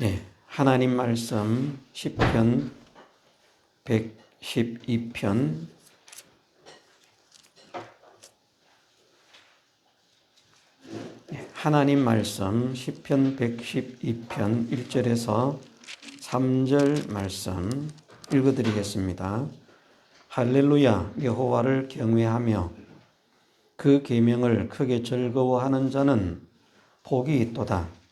네, 하나님 말씀 시편 112편 하나님 말씀 시편 112편 1절에서 3절 말씀 읽어드리겠습니다. 할렐루야, 여호와를 경외하며 그 계명을 크게 즐거워하는 자는 복이 있도다.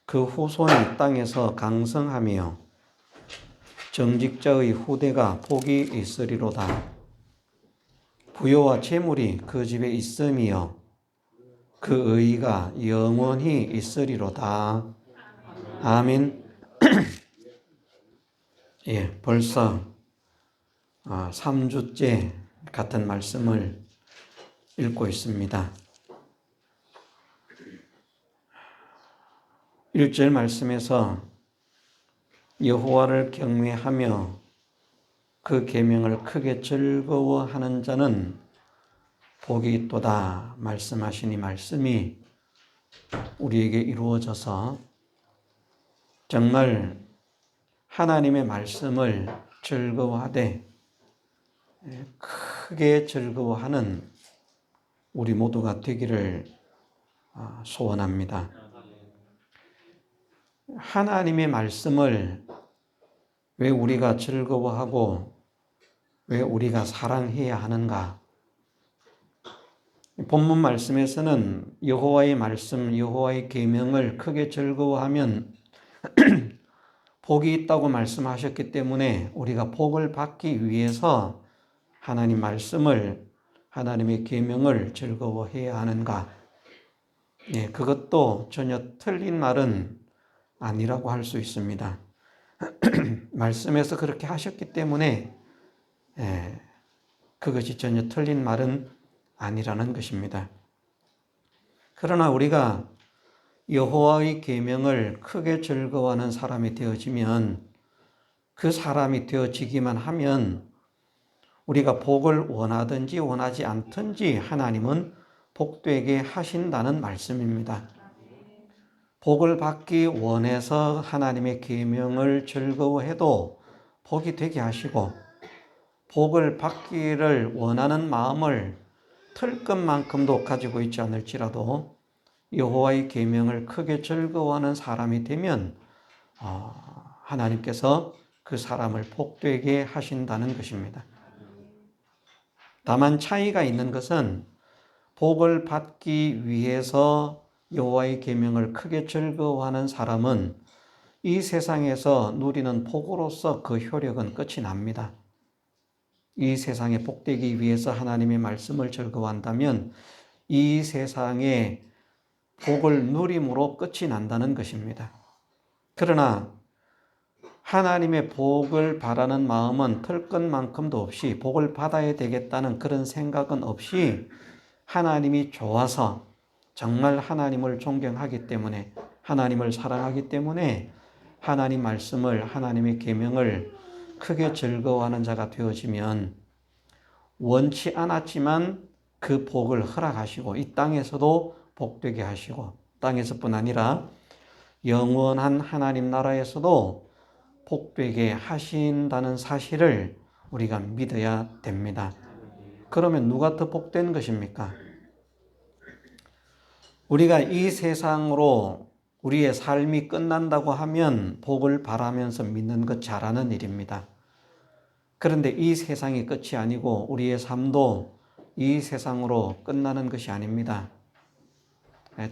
그 후손이 땅에서 강성하며 정직자의 후대가 복이 있으리로다. 부요와 재물이 그 집에 있음이요 그 의가 영원히 있으리로다. 아멘. 예, 벌써 3주째 같은 말씀을 읽고 있습니다. 1절 말씀에서 여호와를 경외하며 그 계명을 크게 즐거워하는 자는 복이 있도다 말씀하신 이 말씀이 우리에게 이루어져서 정말 하나님의 말씀을 즐거워하되 크게 즐거워하는 우리 모두가 되기를 소원합니다. 하나님의 말씀을 왜 우리가 즐거워하고 왜 우리가 사랑해야 하는가? 본문 말씀에서는 여호와의 말씀, 여호와의 계명을 크게 즐거워하면 복이 있다고 말씀하셨기 때문에 우리가 복을 받기 위해서 하나님 말씀을, 하나님의 계명을 즐거워해야 하는가? 예, 그것도 전혀 틀린 말은 아니라고 할 수 있습니다. 말씀에서 그렇게 하셨기 때문에 그것이 전혀 틀린 말은 아니라는 것입니다. 그러나 우리가 여호와의 계명을 크게 즐거워하는 사람이 되어지면 그 사람이 되어지기만 하면 우리가 복을 원하든지 원하지 않든지 하나님은 복되게 하신다는 말씀입니다. 복을 받기 원해서 하나님의 계명을 즐거워해도 복이 되게 하시고 복을 받기를 원하는 마음을 틀 것만큼도 가지고 있지 않을지라도 여호와의 계명을 크게 즐거워하는 사람이 되면 하나님께서 그 사람을 복되게 하신다는 것입니다. 다만 차이가 있는 것은 복을 받기 위해서 여호와의 계명을 크게 즐거워하는 사람은 이 세상에서 누리는 복으로서 그 효력은 끝이 납니다. 이 세상에 복되기 위해서 하나님의 말씀을 즐거워한다면 이 세상에 복을 누림으로 끝이 난다는 것입니다. 그러나 하나님의 복을 바라는 마음은 틀 것만큼도 없이 복을 받아야 되겠다는 그런 생각은 없이 하나님이 좋아서 정말 하나님을 존경하기 때문에 하나님을 사랑하기 때문에 하나님 말씀을 하나님의 계명을 크게 즐거워하는 자가 되어지면 원치 않았지만 그 복을 허락하시고 이 땅에서도 복되게 하시고 땅에서뿐 아니라 영원한 하나님 나라에서도 복되게 하신다는 사실을 우리가 믿어야 됩니다. 그러면 누가 더 복된 것입니까? 우리가 이 세상으로 우리의 삶이 끝난다고 하면 복을 바라면서 믿는 것 잘하는 일입니다. 그런데 이 세상이 끝이 아니고 우리의 삶도 이 세상으로 끝나는 것이 아닙니다.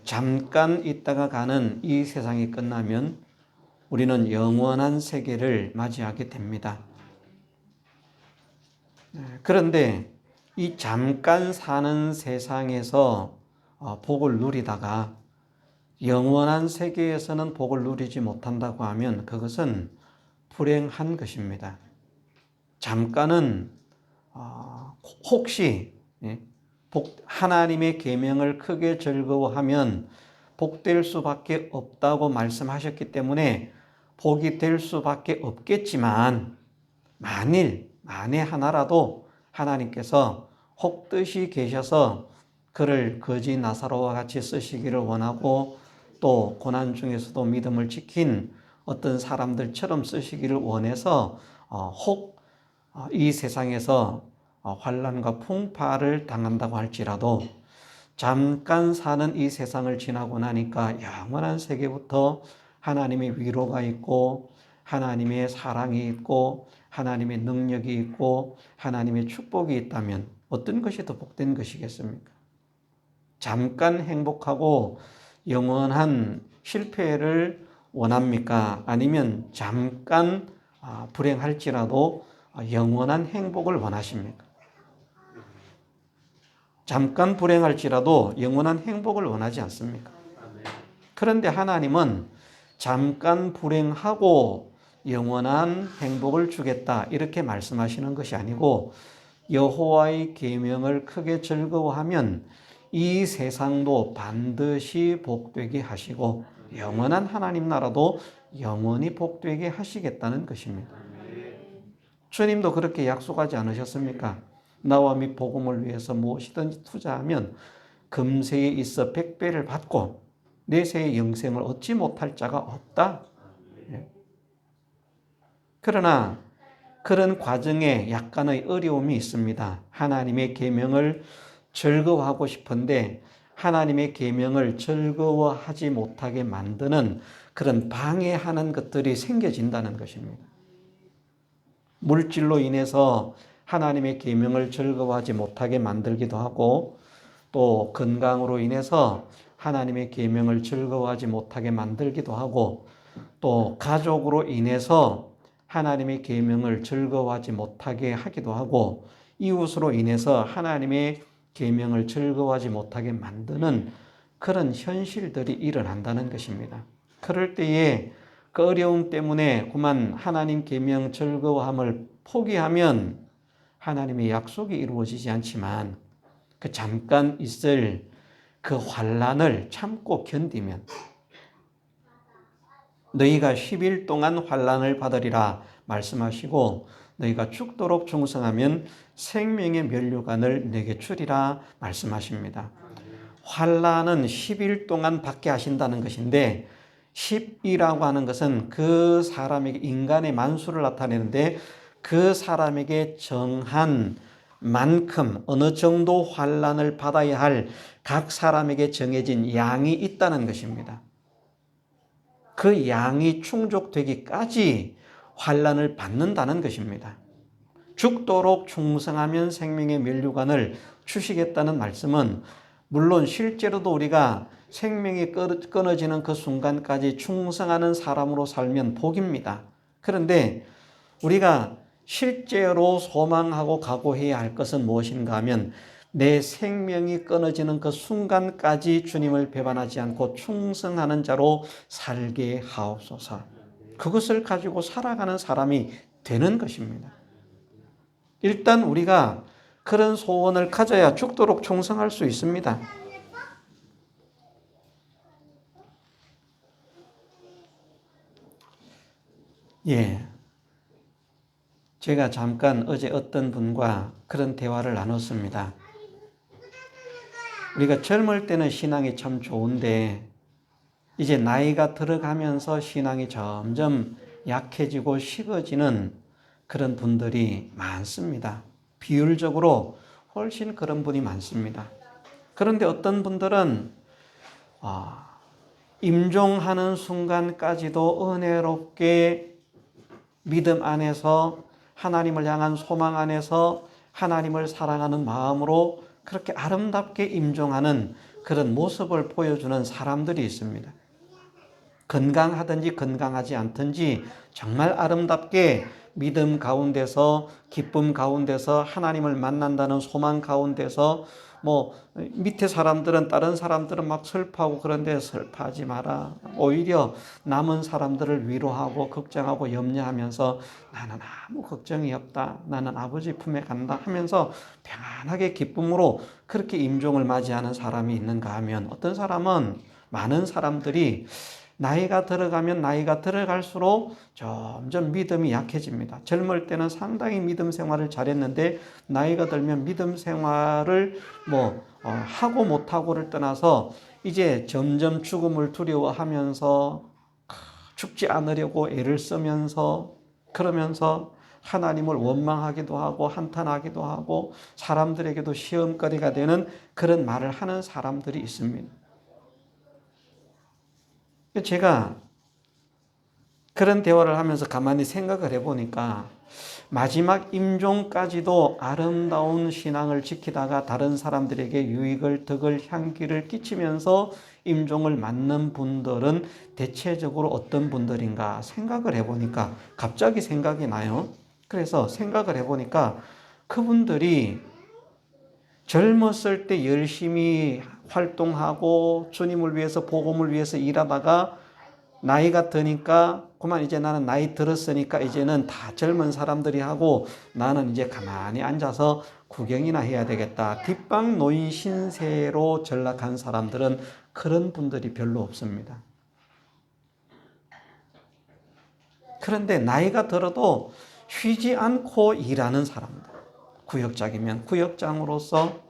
잠깐 있다가 가는 이 세상이 끝나면 우리는 영원한 세계를 맞이하게 됩니다. 그런데 이 잠깐 사는 세상에서 복을 누리다가 영원한 세계에서는 복을 누리지 못한다고 하면 그것은 불행한 것입니다. 잠깐은 혹시 하나님의 계명을 크게 즐거워하면 복될 수밖에 없다고 말씀하셨기 때문에 복이 될 수밖에 없겠지만 만에 하나라도 하나님께서 혹 뜻이 계셔서 그를 거지 나사로와 같이 쓰시기를 원하고 또 고난 중에서도 믿음을 지킨 어떤 사람들처럼 쓰시기를 원해서 혹 이 세상에서 환난과 풍파를 당한다고 할지라도 잠깐 사는 이 세상을 지나고 나니까 영원한 세계부터 하나님의 위로가 있고 하나님의 사랑이 있고 하나님의 능력이 있고 하나님의 축복이 있다면 어떤 것이 더 복된 것이겠습니까? 잠깐 행복하고 영원한 실패를 원합니까? 아니면 잠깐 불행할지라도 영원한 행복을 원하십니까? 잠깐 불행할지라도 영원한 행복을 원하지 않습니까? 그런데 하나님은 잠깐 불행하고 영원한 행복을 주겠다 이렇게 말씀하시는 것이 아니고 여호와의 계명을 크게 즐거워하면 이 세상도 반드시 복되게 하시고 영원한 하나님 나라도 영원히 복되게 하시겠다는 것입니다. 주님도 그렇게 약속하지 않으셨습니까? 나와 및 복음을 위해서 무엇이든지 투자하면 금세에 있어 100배를 받고 내세의 영생을 얻지 못할 자가 없다. 그러나 그런 과정에 약간의 어려움이 있습니다. 하나님의 계명을 즐거워하고 싶은데 하나님의 계명을 즐거워하지 못하게 만드는 그런 방해하는 것들이 생겨진다는 것입니다. 물질로 인해서 하나님의 계명을 즐거워하지 못하게 만들기도 하고 또 건강으로 인해서 하나님의 계명을 즐거워하지 못하게 만들기도 하고 또 가족으로 인해서 하나님의 계명을 즐거워하지 못하게 하기도 하고 이웃으로 인해서 하나님의 계명을 즐거워하지 못하게 만드는 그런 현실들이 일어난다는 것입니다. 그럴 때에 그 어려움 때문에 그만 하나님 계명 즐거워함을 포기하면 하나님의 약속이 이루어지지 않지만 그 잠깐 있을 그 환난을 참고 견디면 너희가 10일 동안 환난을 받으리라 말씀하시고 너희가 죽도록 충성하면 생명의 면류관을 내게 주리라 말씀하십니다. 환난은 10일 동안 받게 하신다는 것인데 10이라고 하는 것은 그 사람에게 인간의 만수를 나타내는데 그 사람에게 정한 만큼 어느 정도 환난을 받아야 할 각 사람에게 정해진 양이 있다는 것입니다. 그 양이 충족되기까지 환난을 받는다는 것입니다. 죽도록 충성하면 생명의 면류관을 주시겠다는 말씀은 물론 실제로도 우리가 생명이 끊어지는 그 순간까지 충성하는 사람으로 살면 복입니다. 그런데 우리가 실제로 소망하고 각오해야 할 것은 무엇인가 하면 내 생명이 끊어지는 그 순간까지 주님을 배반하지 않고 충성하는 자로 살게 하옵소서. 그것을 가지고 살아가는 사람이 되는 것입니다. 일단 우리가 그런 소원을 가져야 죽도록 충성할 수 있습니다. 예. 제가 잠깐 어제 어떤 분과 그런 대화를 나눴습니다. 우리가 젊을 때는 신앙이 참 좋은데 이제 나이가 들어가면서 신앙이 점점 약해지고 식어지는 그런 분들이 많습니다. 비율적으로 훨씬 그런 분이 많습니다. 그런데 어떤 분들은 임종하는 순간까지도 은혜롭게 믿음 안에서 하나님을 향한 소망 안에서 하나님을 사랑하는 마음으로 그렇게 아름답게 임종하는 그런 모습을 보여주는 사람들이 있습니다. 건강하든지 건강하지 않든지 정말 아름답게 믿음 가운데서 기쁨 가운데서 하나님을 만난다는 소망 가운데서 밑에 사람들은 다른 사람들은 막 슬퍼하고 그런데 슬퍼하지 마라. 오히려 남은 사람들을 위로하고 걱정하고 염려하면서 나는 아무 걱정이 없다. 나는 아버지 품에 간다 하면서 평안하게 기쁨으로 그렇게 임종을 맞이하는 사람이 있는가 하면 어떤 사람은 많은 사람들이 나이가 들어가면 나이가 들어갈수록 점점 믿음이 약해집니다. 젊을 때는 상당히 믿음 생활을 잘했는데 나이가 들면 믿음 생활을 하고 못하고를 떠나서 이제 점점 죽음을 두려워하면서 죽지 않으려고 애를 쓰면서 그러면서 하나님을 원망하기도 하고 한탄하기도 하고 사람들에게도 시험거리가 되는 그런 말을 하는 사람들이 있습니다. 제가 그런 대화를 하면서 가만히 생각을 해보니까 마지막 임종까지도 아름다운 신앙을 지키다가 다른 사람들에게 유익을, 덕을, 향기를 끼치면서 임종을 맞는 분들은 대체적으로 어떤 분들인가 생각을 해보니까 갑자기 생각이 나요. 그래서 생각을 해보니까 그분들이 젊었을 때 열심히 활동하고 주님을 위해서 복음을 위해서 일하다가 나이가 드니까 그만 이제 나는 나이 들었으니까 이제는 다 젊은 사람들이 하고 나는 이제 가만히 앉아서 구경이나 해야 되겠다. 뒷방 노인 신세로 전락한 사람들은 그런 분들이 별로 없습니다. 그런데 나이가 들어도 쉬지 않고 일하는 사람들. 구역장이면 구역장으로서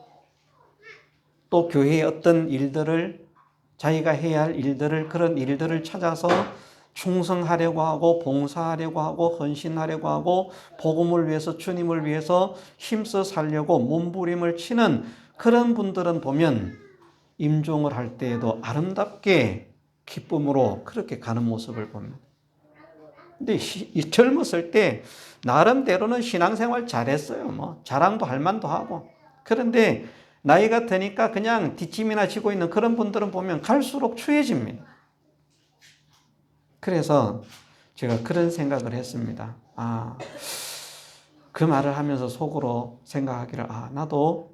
또 교회의 어떤 일들을 자기가 해야 할 일들을 그런 일들을 찾아서 충성하려고 하고 봉사하려고 하고 헌신하려고 하고 복음을 위해서 주님을 위해서 힘써 살려고 몸부림을 치는 그런 분들은 보면 임종을 할 때에도 아름답게 기쁨으로 그렇게 가는 모습을 봅니다. 근데 젊었을 때 나름대로는 신앙생활 잘했어요. 뭐 자랑도 할 만도 하고. 그런데 나이가 드니까 그냥 뒷짐이나 지고 있는 그런 분들은 보면 갈수록 추해집니다. 그래서 제가 그런 생각을 했습니다. 그 말을 하면서 속으로 생각하기를, 나도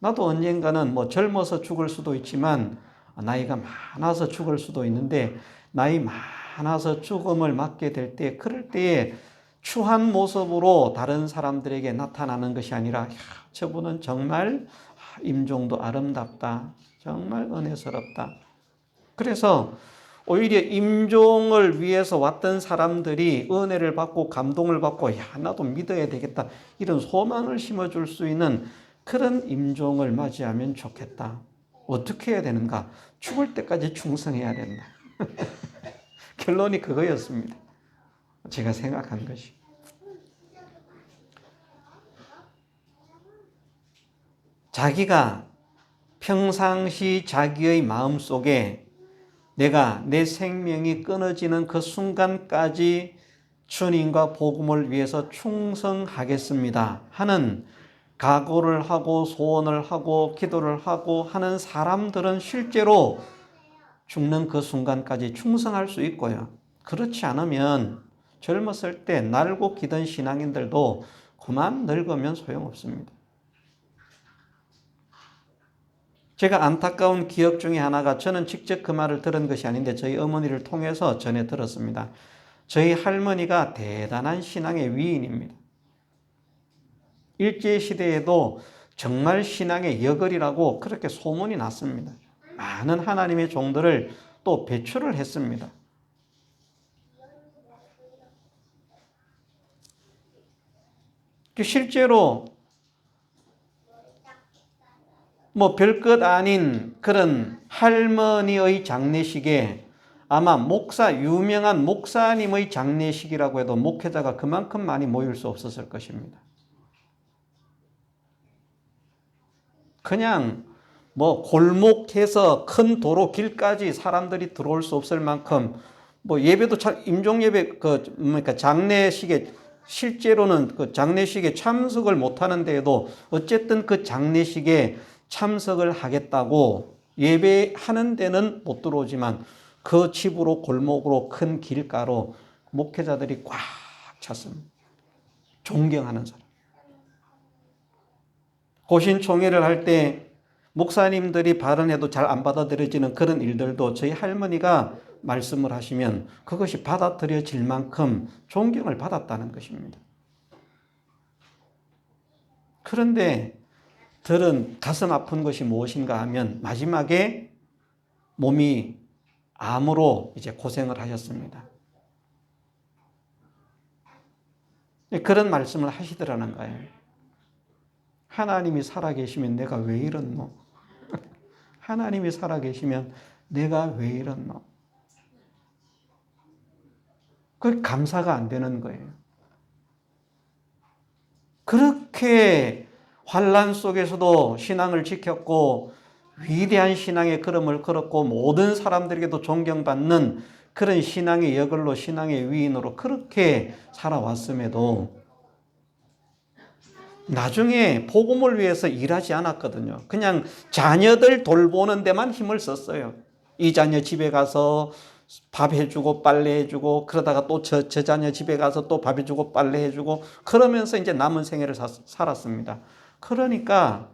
언젠가는 뭐 젊어서 죽을 수도 있지만 나이가 많아서 죽을 수도 있는데 나이 많아서 죽음을 맞게 될 때, 그럴 때에 추한 모습으로 다른 사람들에게 나타나는 것이 아니라, 저분은 정말 임종도 아름답다. 정말 은혜스럽다. 그래서 오히려 임종을 위해서 왔던 사람들이 은혜를 받고 감동을 받고 나도 믿어야 되겠다. 이런 소망을 심어줄 수 있는 그런 임종을 맞이하면 좋겠다. 어떻게 해야 되는가? 죽을 때까지 충성해야 된다. 결론이 그거였습니다. 제가 생각한 것이. 자기가 평상시 자기의 마음속에 내가 내 생명이 끊어지는 그 순간까지 주님과 복음을 위해서 충성하겠습니다 하는 각오를 하고 소원을 하고 기도를 하고 하는 사람들은 실제로 죽는 그 순간까지 충성할 수 있고요. 그렇지 않으면 젊었을 때 날고 기던 신앙인들도 그만 늙으면 소용없습니다. 제가 안타까운 기억 중에 하나가, 저는 직접 그 말을 들은 것이 아닌데 저희 어머니를 통해서 전해 들었습니다. 저희 할머니가 대단한 신앙의 위인입니다. 일제시대에도 정말 신앙의 여걸이라고 그렇게 소문이 났습니다. 많은 하나님의 종들을 또 배출을 했습니다. 실제로 뭐 별것 아닌 그런 할머니의 장례식에 아마 유명한 목사님의 장례식이라고 해도 목회자가 그만큼 많이 모일 수 없었을 것입니다. 그냥 뭐 골목에서 큰 도로 길까지 사람들이 들어올 수 없을 만큼, 뭐 예배도 임종 예배 장례식에 실제로는 그 장례식에 참석을 못 하는 데에도 어쨌든 그 장례식에 참석을 하겠다고 예배하는 데는 못 들어오지만 그 집으로 골목으로 큰 길가로 목회자들이 꽉 찼습니다. 존경하는 사람. 고신총회를 할 때 목사님들이 발언해도 잘 안 받아들여지는 그런 일들도 저희 할머니가 말씀을 하시면 그것이 받아들여질 만큼 존경을 받았다는 것입니다. 그런데 들은 가슴 아픈 것이 무엇인가 하면 마지막에 몸이 암으로 이제 고생을 하셨습니다. 그런 말씀을 하시더라는 거예요. 하나님이 살아계시면 내가 왜 이렇노? 하나님이 살아계시면 내가 왜 이렇노? 그 감사가 안 되는 거예요. 그렇게 환난 속에서도 신앙을 지켰고 위대한 신앙의 걸음을 걸었고 모든 사람들에게도 존경받는 그런 신앙의 여걸로 신앙의 위인으로 그렇게 살아왔음에도 나중에 복음을 위해서 일하지 않았거든요. 그냥 자녀들 돌보는 데만 힘을 썼어요. 이 자녀 집에 가서 밥 해주고 빨래 해주고 그러다가 또 저 자녀 집에 가서 또 밥 해주고 빨래 해주고 그러면서 이제 남은 생애를 살았습니다. 그러니까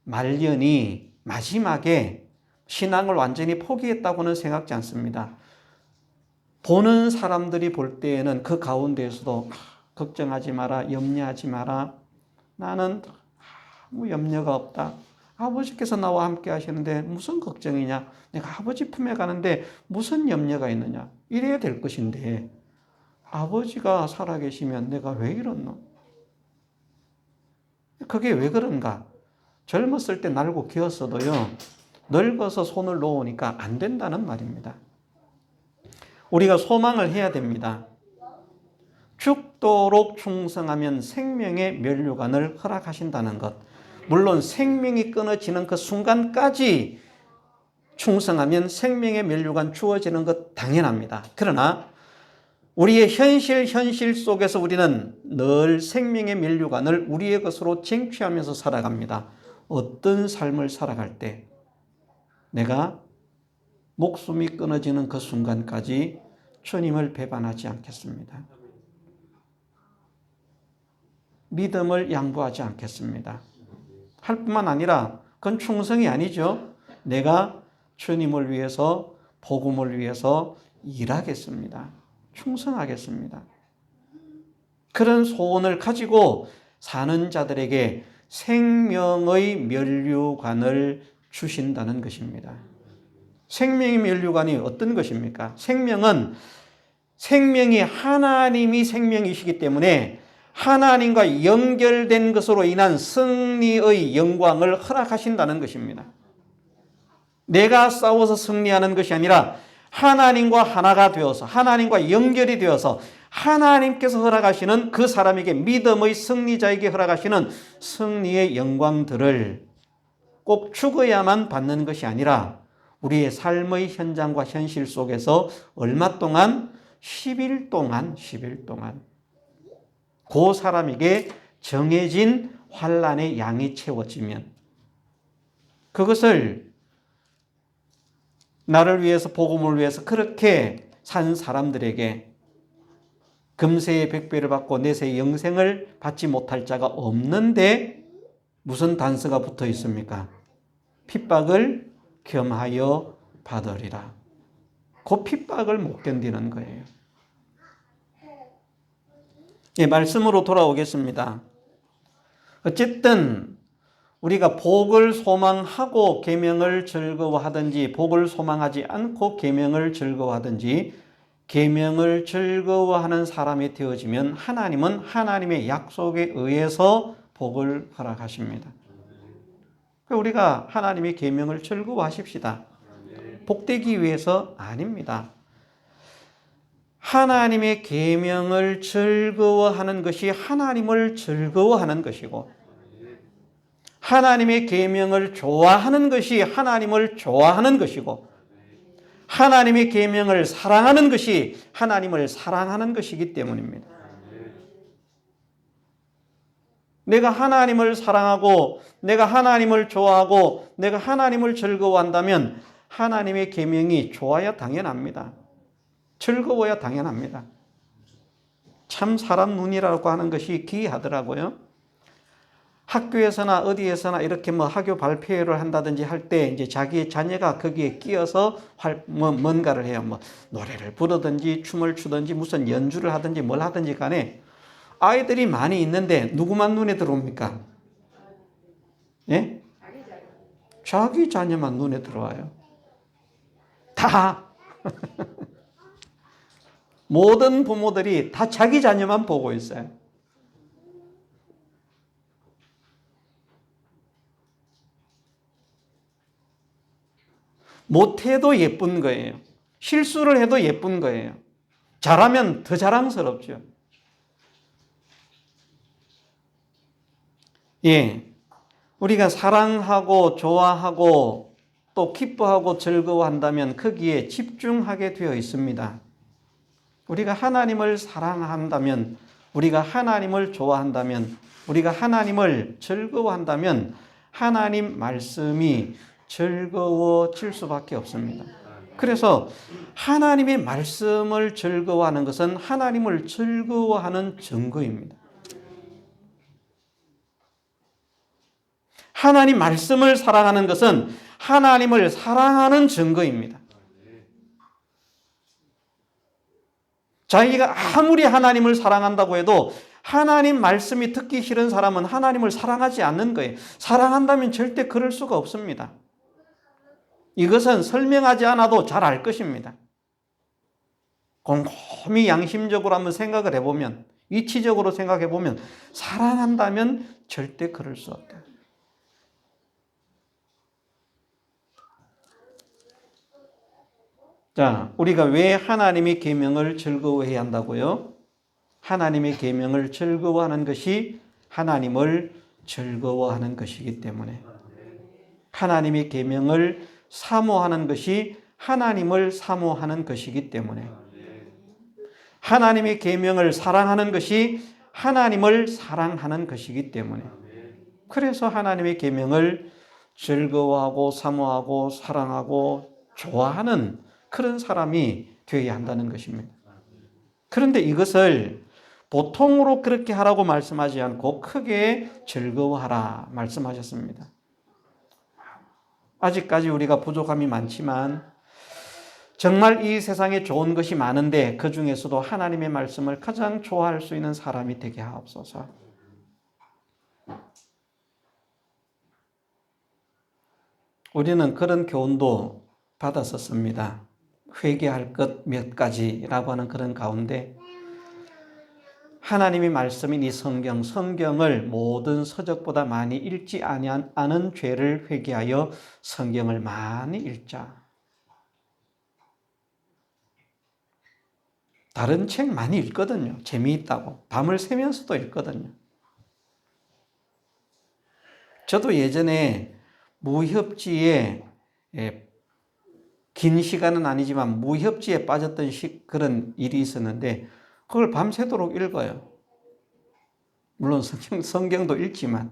말년이 마지막에 신앙을 완전히 포기했다고는 생각지 않습니다. 보는 사람들이 볼 때에는 그 가운데에서도 걱정하지 마라, 염려하지 마라. 나는 아무 염려가 없다. 아버지께서 나와 함께 하시는데 무슨 걱정이냐? 내가 아버지 품에 가는데 무슨 염려가 있느냐? 이래야 될 것인데 아버지가 살아계시면 내가 왜 이렇노? 그게 왜 그런가? 젊었을 때 날고 기었어도요. 늙어서 손을 놓으니까 안 된다는 말입니다. 우리가 소망을 해야 됩니다. 죽도록 충성하면 생명의 면류관을 허락하신다는 것. 물론 생명이 끊어지는 그 순간까지 충성하면 생명의 면류관 주어지는 것 당연합니다. 그러나 우리의 현실 속에서 우리는 늘 생명의 면류관을 우리의 것으로 쟁취하면서 살아갑니다. 어떤 삶을 살아갈 때 내가 목숨이 끊어지는 그 순간까지 주님을 배반하지 않겠습니다. 믿음을 양보하지 않겠습니다. 할 뿐만 아니라 그건 충성이 아니죠. 내가 주님을 위해서 복음을 위해서 일하겠습니다. 충성하겠습니다. 그런 소원을 가지고 사는 자들에게 생명의 면류관을 주신다는 것입니다. 생명의 면류관이 어떤 것입니까? 생명이 하나님이 생명이시기 때문에 하나님과 연결된 것으로 인한 승리의 영광을 허락하신다는 것입니다. 내가 싸워서 승리하는 것이 아니라 하나님과 하나가 되어서 하나님과 연결이 되어서 하나님께서 허락하시는 그 사람에게 믿음의 승리자에게 허락하시는 승리의 영광들을 꼭 죽어야만 받는 것이 아니라 우리의 삶의 현장과 현실 속에서 얼마 동안? 10일 동안 그 사람에게 정해진 환난의 양이 채워지면 그것을 나를 위해서 복음을 위해서 그렇게 산 사람들에게 금세의 백배를 받고 내세의 영생을 받지 못할 자가 없는데 무슨 단서가 붙어 있습니까? 핍박을 겸하여 받으리라. 그 핍박을 못 견디는 거예요. 예, 말씀으로 돌아오겠습니다. 어쨌든 우리가 복을 소망하고 계명을 즐거워하든지 복을 소망하지 않고 계명을 즐거워하든지 계명을 즐거워하는 사람이 되어지면 하나님은 하나님의 약속에 의해서 복을 허락하십니다. 우리가 하나님의 계명을 즐거워하십시다. 복되기 위해서 아닙니다. 하나님의 계명을 즐거워하는 것이 하나님을 즐거워하는 것이고 하나님의 계명을 좋아하는 것이 하나님을 좋아하는 것이고 하나님의 계명을 사랑하는 것이 하나님을 사랑하는 것이기 때문입니다. 내가 하나님을 사랑하고 내가 하나님을 좋아하고 내가 하나님을 즐거워한다면 하나님의 계명이 좋아야 당연합니다. 즐거워야 당연합니다. 참 사람 눈이라고 하는 것이 기이하더라고요. 학교에서나 어디에서나 이렇게 학교 발표회를 한다든지 할 때 이제 자기의 자녀가 거기에 끼어서 뭔가를 해요. 노래를 부르든지 춤을 추든지 무슨 연주를 하든지 뭘 하든지 간에 아이들이 많이 있는데 누구만 눈에 들어옵니까? 예? 자기 자녀만 눈에 들어와요. 다. 모든 부모들이 다 자기 자녀만 보고 있어요. 못해도 예쁜 거예요. 실수를 해도 예쁜 거예요. 잘하면 더 자랑스럽죠. 예. 우리가 사랑하고 좋아하고 또 기뻐하고 즐거워한다면 거기에 집중하게 되어 있습니다. 우리가 하나님을 사랑한다면, 우리가 하나님을 좋아한다면, 우리가 하나님을 즐거워한다면 하나님 말씀이 즐거워질 수밖에 없습니다. 그래서 하나님의 말씀을 즐거워하는 것은 하나님을 즐거워하는 증거입니다. 하나님 말씀을 사랑하는 것은 하나님을 사랑하는 증거입니다. 자기가 아무리 하나님을 사랑한다고 해도 하나님 말씀이 듣기 싫은 사람은 하나님을 사랑하지 않는 거예요. 사랑한다면 절대 그럴 수가 없습니다. 이것은 설명하지 않아도 잘 알 것입니다. 곰곰이 양심적으로 한번 생각을 해보면, 이치적으로 생각해 보면 사랑한다면 절대 그럴 수 없다. 자, 우리가 왜 하나님의 계명을 즐거워해야 한다고요? 하나님의 계명을 즐거워하는 것이 하나님을 즐거워하는 것이기 때문에, 하나님의 계명을 사모하는 것이 하나님을 사모하는 것이기 때문에, 하나님의 계명을 사랑하는 것이 하나님을 사랑하는 것이기 때문에, 그래서 하나님의 계명을 즐거워하고 사모하고 사랑하고 좋아하는 그런 사람이 되어야 한다는 것입니다. 그런데 이것을 보통으로 그렇게 하라고 말씀하지 않고 크게 즐거워하라 말씀하셨습니다. 아직까지 우리가 부족함이 많지만 정말 이 세상에 좋은 것이 많은데 그 중에서도 하나님의 말씀을 가장 좋아할 수 있는 사람이 되게 하옵소서. 우리는 그런 교훈도 받았었습니다. 회개할 것 몇 가지라고 하는 그런 가운데 하나님의 말씀인 이 성경을 모든 서적보다 많이 읽지 않은 죄를 회개하여 성경을 많이 읽자. 다른 책 많이 읽거든요. 재미있다고. 밤을 새면서도 읽거든요. 저도 예전에 무협지에 긴 시간은 아니지만 무협지에 빠졌던 그런 일이 있었는데 그걸 밤새도록 읽어요. 물론 성경도 읽지만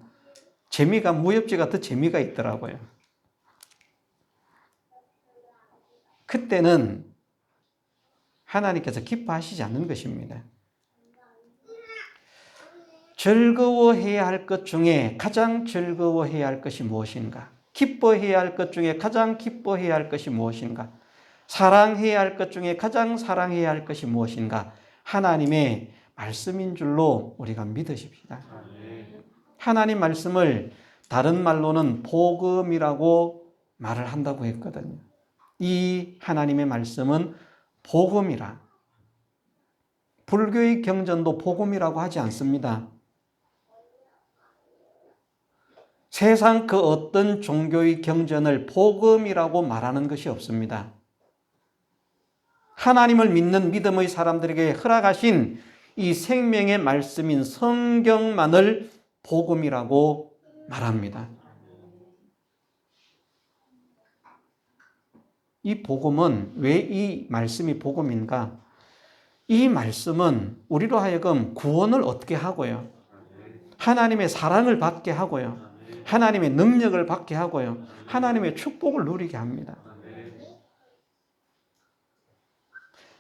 재미가 무협지가 더 재미가 있더라고요. 그때는 하나님께서 기뻐하시지 않는 것입니다. 즐거워해야 할 것 중에 가장 즐거워해야 할 것이 무엇인가? 기뻐해야 할 것 중에 가장 기뻐해야 할 것이 무엇인가? 사랑해야 할 것 중에 가장 사랑해야 할 것이 무엇인가? 하나님의 말씀인 줄로 우리가 믿으십시다. 하나님 말씀을 다른 말로는 복음이라고 말을 한다고 했거든요. 이 하나님의 말씀은 복음이라. 불교의 경전도 복음이라고 하지 않습니다. 세상 그 어떤 종교의 경전을 복음이라고 말하는 것이 없습니다. 하나님을 믿는 믿음의 사람들에게 허락하신 이 생명의 말씀인 성경만을 복음이라고 말합니다. 이 복음은 왜 이 말씀이 복음인가? 이 말씀은 우리로 하여금 구원을 얻게 하고요. 하나님의 사랑을 받게 하고요. 하나님의 능력을 받게 하고요. 하나님의 축복을 누리게 합니다.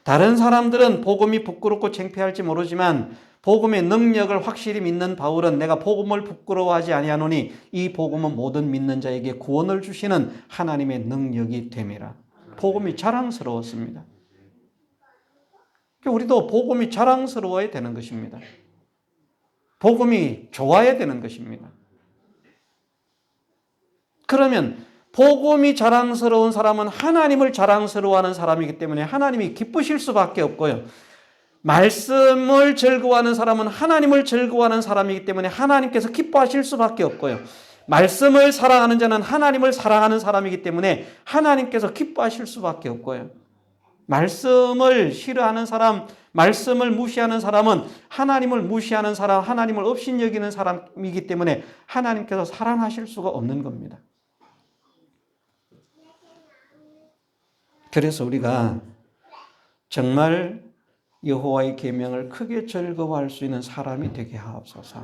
다른 사람들은 복음이 부끄럽고 창피할지 모르지만 복음의 능력을 확실히 믿는 바울은 내가 복음을 부끄러워하지 아니하노니 이 복음은 모든 믿는 자에게 구원을 주시는 하나님의 능력이 됨이라. 복음이 자랑스러웠습니다. 우리도 복음이 자랑스러워야 되는 것입니다. 복음이 좋아야 되는 것입니다. 그러면 복음이 자랑스러운 사람은 하나님을 자랑스러워하는 사람이기 때문에 하나님이 기쁘실 수밖에 없고요. 말씀을 즐거워하는 사람은 하나님을 즐거워하는 사람이기 때문에 하나님께서 기뻐하실 수밖에 없고요. 말씀을 사랑하는 자는 하나님을 사랑하는 사람이기 때문에 하나님께서 기뻐하실 수밖에 없고요. 말씀을 싫어하는 사람, 말씀을 무시하는 사람은 하나님을 무시하는 사람, 하나님을 업신여기는 사람이기 때문에 하나님께서 사랑하실 수가 없는 겁니다. 그래서 우리가 정말 여호와의 계명을 크게 즐거워할 수 있는 사람이 되게 하옵소서.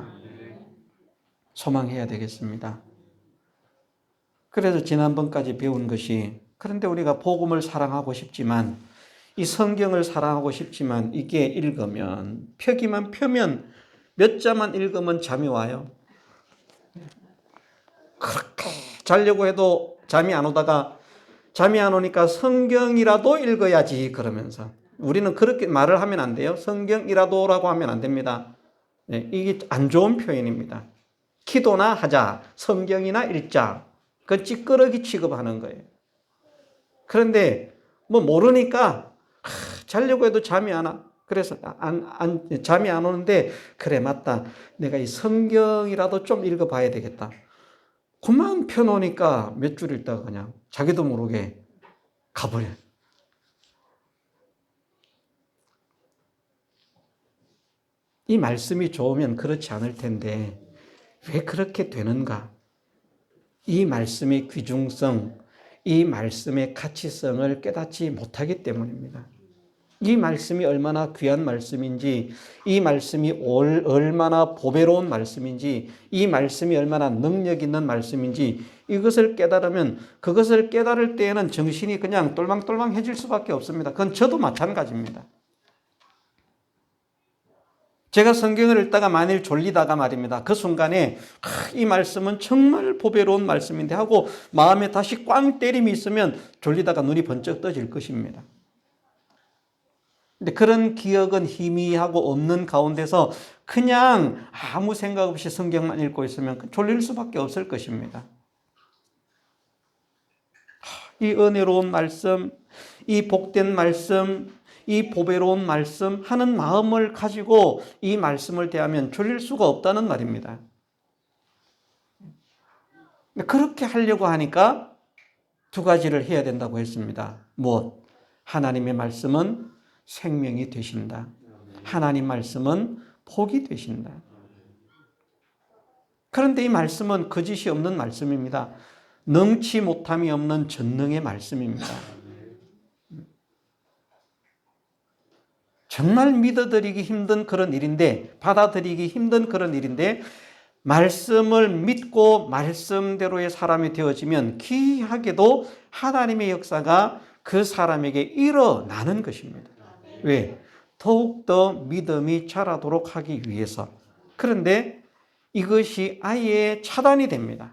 소망해야 되겠습니다. 그래서 지난번까지 배운 것이, 그런데 우리가 복음을 사랑하고 싶지만, 이 성경을 사랑하고 싶지만 이게 읽으면, 펴기만 펴면, 몇 자만 읽으면 잠이 와요. 그렇게 자려고 해도 잠이 안 오다가, 잠이 안 오니까 성경이라도 읽어야지 그러면서, 우리는 그렇게 말을 하면 안 돼요. 성경이라도라고 하면 안 됩니다. 이게 안 좋은 표현입니다. 기도나 하자, 성경이나 읽자, 그 찌끄러기 취급하는 거예요. 그런데 뭐 모르니까 자려고 해도 잠이 안 와. 그래서 잠이 안 오는데, 그래 맞다, 내가 이 성경이라도 좀 읽어봐야 되겠다. 그만 펴놓으니까 몇 줄 읽다가 그냥 자기도 모르게 가버려요. 이 말씀이 좋으면 그렇지 않을 텐데 왜 그렇게 되는가? 이 말씀의 귀중성, 이 말씀의 가치성을 깨닫지 못하기 때문입니다. 이 말씀이 얼마나 귀한 말씀인지, 이 말씀이 얼마나 보배로운 말씀인지, 이 말씀이 얼마나 능력 있는 말씀인지 이것을 깨달으면, 그것을 깨달을 때에는 정신이 그냥 똘망똘망해질 수밖에 없습니다. 그건 저도 마찬가지입니다. 제가 성경을 읽다가 만일 졸리다가 말입니다, 그 순간에 이 말씀은 정말 보배로운 말씀인데 하고 마음에 다시 꽝 때림이 있으면 졸리다가 눈이 번쩍 떠질 것입니다. 근데 그런 기억은 희미하고 없는 가운데서 그냥 아무 생각 없이 성경만 읽고 있으면 졸릴 수밖에 없을 것입니다. 이 은혜로운 말씀, 이 복된 말씀, 이 보배로운 말씀 하는 마음을 가지고 이 말씀을 대하면 졸릴 수가 없다는 말입니다. 그렇게 하려고 하니까 두 가지를 해야 된다고 했습니다. 무엇? 하나님의 말씀은 생명이 되신다. 하나님 말씀은 복이 되신다. 그런데 이 말씀은 거짓이 없는 말씀입니다. 능치 못함이 없는 전능의 말씀입니다. 정말 믿어드리기 힘든 그런 일인데, 받아들이기 힘든 그런 일인데, 말씀을 믿고 말씀대로의 사람이 되어지면 기이하게도 하나님의 역사가 그 사람에게 일어나는 것입니다. 왜? 더욱더 믿음이 자라도록 하기 위해서. 그런데 이것이 아예 차단이 됩니다.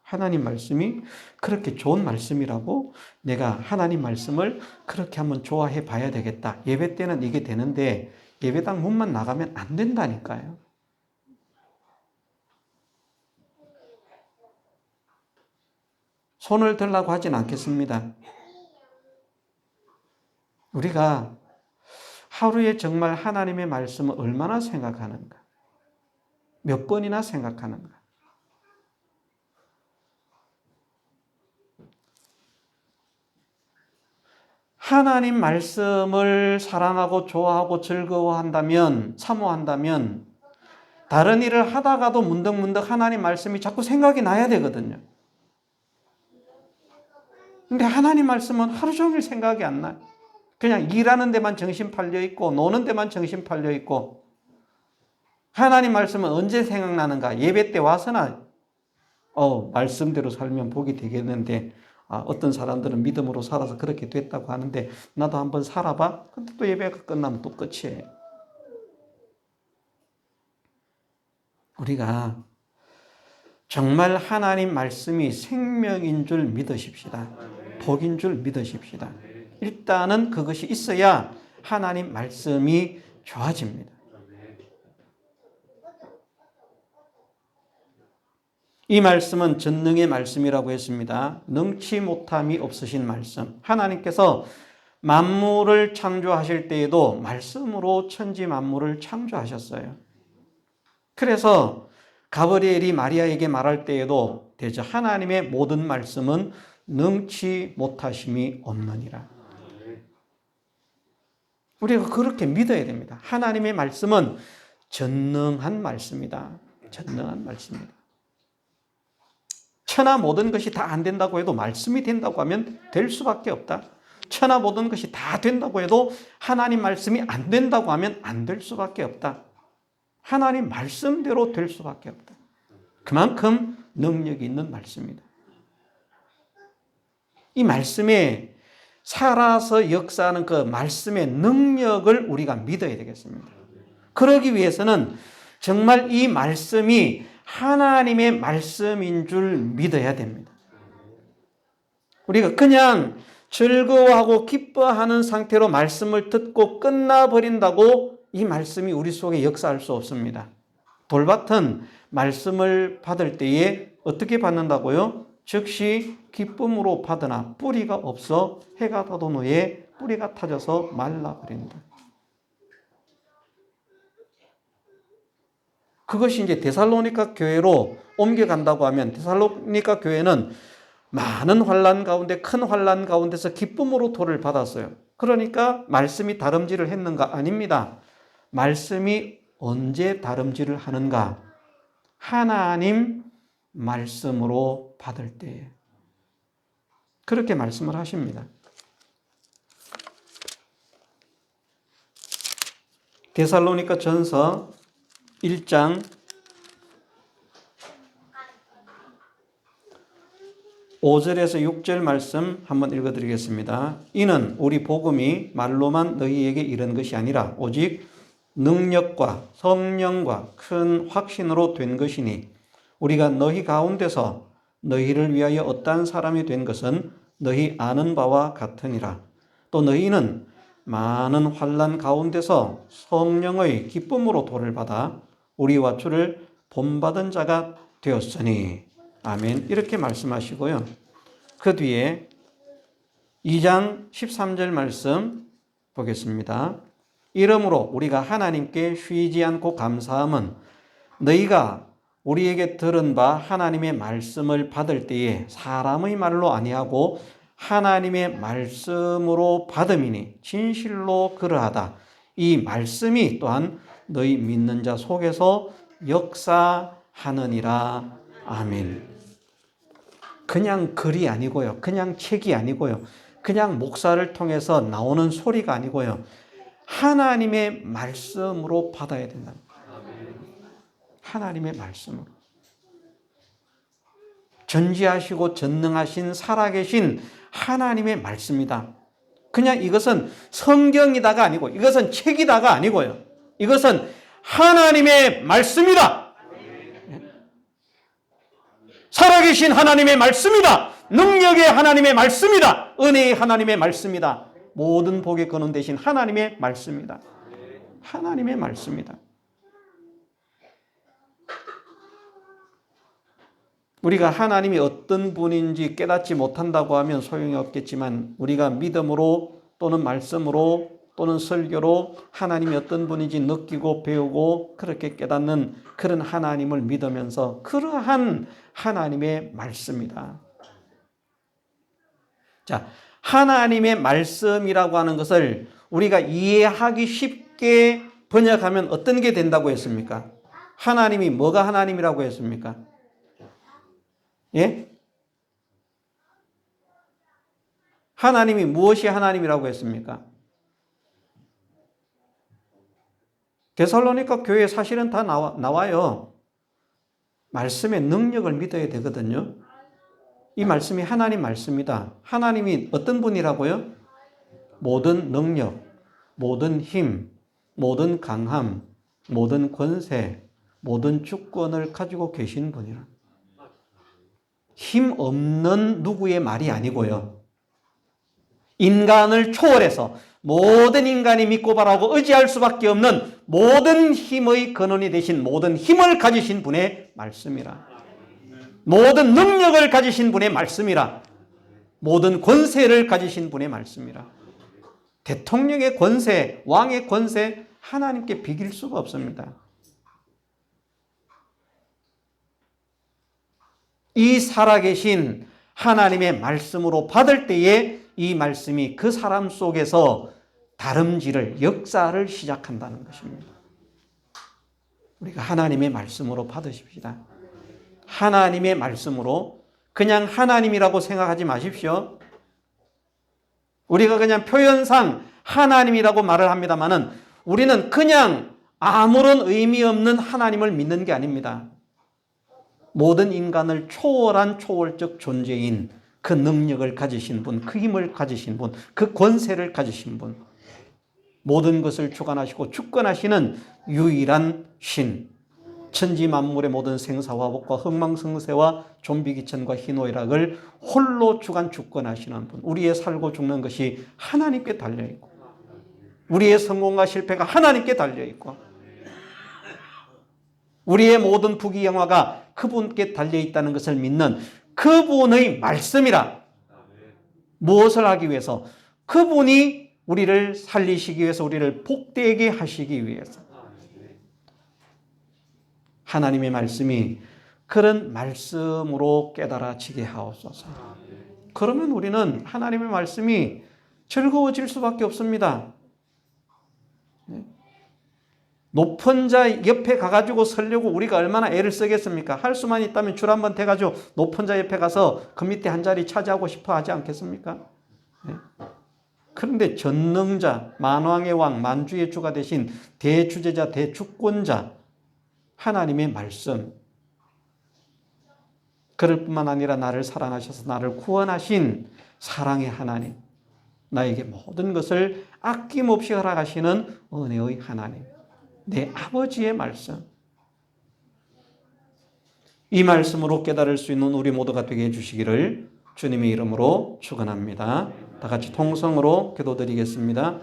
하나님 말씀이 그렇게 좋은 말씀이라고 내가 하나님 말씀을 그렇게 한번 좋아해 봐야 되겠다. 예배 때는 이게 되는데 예배당 문만 나가면 안 된다니까요. 손을 들라고 하진 않겠습니다. 우리가 하루에 정말 하나님의 말씀을 얼마나 생각하는가? 몇 번이나 생각하는가? 하나님 말씀을 사랑하고 좋아하고 즐거워한다면, 사모한다면 다른 일을 하다가도 문득문득 하나님 말씀이 자꾸 생각이 나야 되거든요. 근데 하나님 말씀은 하루 종일 생각이 안 나요. 그냥 일하는 데만 정신 팔려 있고 노는 데만 정신 팔려 있고, 하나님 말씀은 언제 생각나는가? 예배 때 와서나 말씀대로 살면 복이 되겠는데, 어떤 사람들은 믿음으로 살아서 그렇게 됐다고 하는데 나도 한번 살아봐? 근데 또 예배가 끝나면 또 끝이에요. 우리가 정말 하나님 말씀이 생명인 줄 믿으십시다. 복인 줄 믿으십시다. 일단은 그것이 있어야 하나님 말씀이 좋아집니다. 이 말씀은 전능의 말씀이라고 했습니다. 능치 못함이 없으신 말씀. 하나님께서 만물을 창조하실 때에도 말씀으로 천지 만물을 창조하셨어요. 그래서 가브리엘이 마리아에게 말할 때에도 대저 하나님의 모든 말씀은 능치 못하심이 없느니라. 우리가 그렇게 믿어야 됩니다. 하나님의 말씀은 전능한 말씀이다. 전능한 말씀이다. 천하 모든 것이 다 안 된다고 해도 말씀이 된다고 하면 될 수밖에 없다. 천하 모든 것이 다 된다고 해도 하나님 말씀이 안 된다고 하면 안 될 수밖에 없다. 하나님 말씀대로 될 수밖에 없다. 그만큼 능력이 있는 말씀이다. 이 말씀에 살아서 역사하는 그 말씀의 능력을 우리가 믿어야 되겠습니다. 그러기 위해서는 정말 이 말씀이 하나님의 말씀인 줄 믿어야 됩니다. 우리가 그냥 즐거워하고 기뻐하는 상태로 말씀을 듣고 끝나버린다고 이 말씀이 우리 속에 역사할 수 없습니다. 돌밭은 말씀을 받을 때에 어떻게 받는다고요? 즉시 기쁨으로 받으나 뿌리가 없어 해가 돋은 후에 뿌리가 타져서 말라버린다. 그것이 이제 데살로니가 교회로 옮겨간다고 하면 데살로니가 교회는 많은 환난 가운데 큰 환난 가운데서 기쁨으로 도를 받았어요. 그러니까 말씀이 다름질을 했는가? 아닙니다. 말씀이 언제 다름질을 하는가? 하나님 말씀으로 받을 때에 그렇게 말씀을 하십니다. 데살로니가 전서 1장 5절에서 6절 말씀 한번 읽어드리겠습니다. 이는 우리 복음이 말로만 너희에게 이른 것이 아니라 오직 능력과 성령과 큰 확신으로 된 것이니 우리가 너희 가운데서 너희를 위하여 어떠한 사람이 된 것은 너희 아는 바와 같으니라. 또 너희는 많은 환난 가운데서 성령의 기쁨으로 도를 받아 우리와 주를 본받은 자가 되었으니 아멘. 이렇게 말씀하시고요. 그 뒤에 2장 13절 말씀 보겠습니다. 이러므로 우리가 하나님께 쉬지 않고 감사함은 너희가 우리에게 들은 바 하나님의 말씀을 받을 때에 사람의 말로 아니하고 하나님의 말씀으로 받음이니 진실로 그러하다. 이 말씀이 또한 너희 믿는 자 속에서 역사하느니라. 아멘. 그냥 글이 아니고요. 그냥 책이 아니고요. 그냥 목사를 통해서 나오는 소리가 아니고요. 하나님의 말씀으로 받아야 된다. 하나님의 말씀으로. 전지하시고 전능하신 살아계신 하나님의 말씀이다. 그냥 이것은 성경이다가 아니고 이것은 책이다가 아니고요. 이것은 하나님의 말씀이다. 살아계신 하나님의 말씀이다. 능력의 하나님의 말씀이다. 은혜의 하나님의 말씀이다. 모든 복의 근원 되신 하나님의 말씀이다. 하나님의 말씀이다. 우리가 하나님이 어떤 분인지 깨닫지 못한다고 하면 소용이 없겠지만 우리가 믿음으로 또는 말씀으로 또는 설교로 하나님이 어떤 분인지 느끼고 배우고 그렇게 깨닫는 그런 하나님을 믿으면서 그러한 하나님의 말씀이다. 자, 하나님의 말씀이라고 하는 것을 우리가 이해하기 쉽게 번역하면 어떤 게 된다고 했습니까? 하나님이 뭐가 하나님이라고 했습니까? 예? 하나님이 무엇이 하나님이라고 했습니까? 데살로니가 교회에 사실은 다 나와요. 말씀의 능력을 믿어야 되거든요. 이 말씀이 하나님 말씀이다. 하나님이 어떤 분이라고요? 모든 능력, 모든 힘, 모든 강함, 모든 권세, 모든 주권을 가지고 계신 분이라. 힘 없는 누구의 말이 아니고요. 인간을 초월해서 모든 인간이 믿고 바라고 의지할 수밖에 없는 모든 힘의 근원이 되신 모든 힘을 가지신 분의 말씀이라. 모든 능력을 가지신 분의 말씀이라. 모든 권세를 가지신 분의 말씀이라. 대통령의 권세, 왕의 권세 하나님께 비길 수가 없습니다. 이 살아계신 하나님의 말씀으로 받을 때에 이 말씀이 그 사람 속에서 다름질을, 역사를 시작한다는 것입니다. 우리가 하나님의 말씀으로 받으십시다. 하나님의 말씀으로, 그냥 하나님이라고 생각하지 마십시오. 우리가 그냥 표현상 하나님이라고 말을 합니다만은 우리는 그냥 아무런 의미 없는 하나님을 믿는 게 아닙니다. 모든 인간을 초월한 초월적 존재인 그 능력을 가지신 분, 그 힘을 가지신 분, 그 권세를 가지신 분, 모든 것을 주관하시고 주권하시는 유일한 신, 천지 만물의 모든 생사화복과 흥망성쇠와 좀비기천과 희노애락을 홀로 주관 주권하시는 분, 우리의 살고 죽는 것이 하나님께 달려있고 우리의 성공과 실패가 하나님께 달려있고 우리의 모든 부귀영화가 그분께 달려있다는 것을 믿는 그분의 말씀이라. 무엇을 하기 위해서? 그분이 우리를 살리시기 위해서, 우리를 복되게 하시기 위해서. 하나님의 말씀이 그런 말씀으로 깨달아지게 하옵소서. 그러면 우리는 하나님의 말씀이 즐거워질 수밖에 없습니다. 높은 자 옆에 가가지고 서려고 우리가 얼마나 애를 쓰겠습니까? 할 수만 있다면 줄 한번 대가지고 높은 자 옆에 가서 그 밑에 한 자리 차지하고 싶어 하지 않겠습니까? 그런데 전능자, 만왕의 왕, 만주의 주가 되신 대주제자, 대주권자 하나님의 말씀, 그럴 뿐만 아니라 나를 사랑하셔서 나를 구원하신 사랑의 하나님, 나에게 모든 것을 아낌없이 허락하시는 은혜의 하나님, 내 아버지의 말씀, 이 말씀으로 깨달을 수 있는 우리 모두가 되게 해주시기를 주님의 이름으로 축원합니다. 다 같이 통성으로 기도드리겠습니다.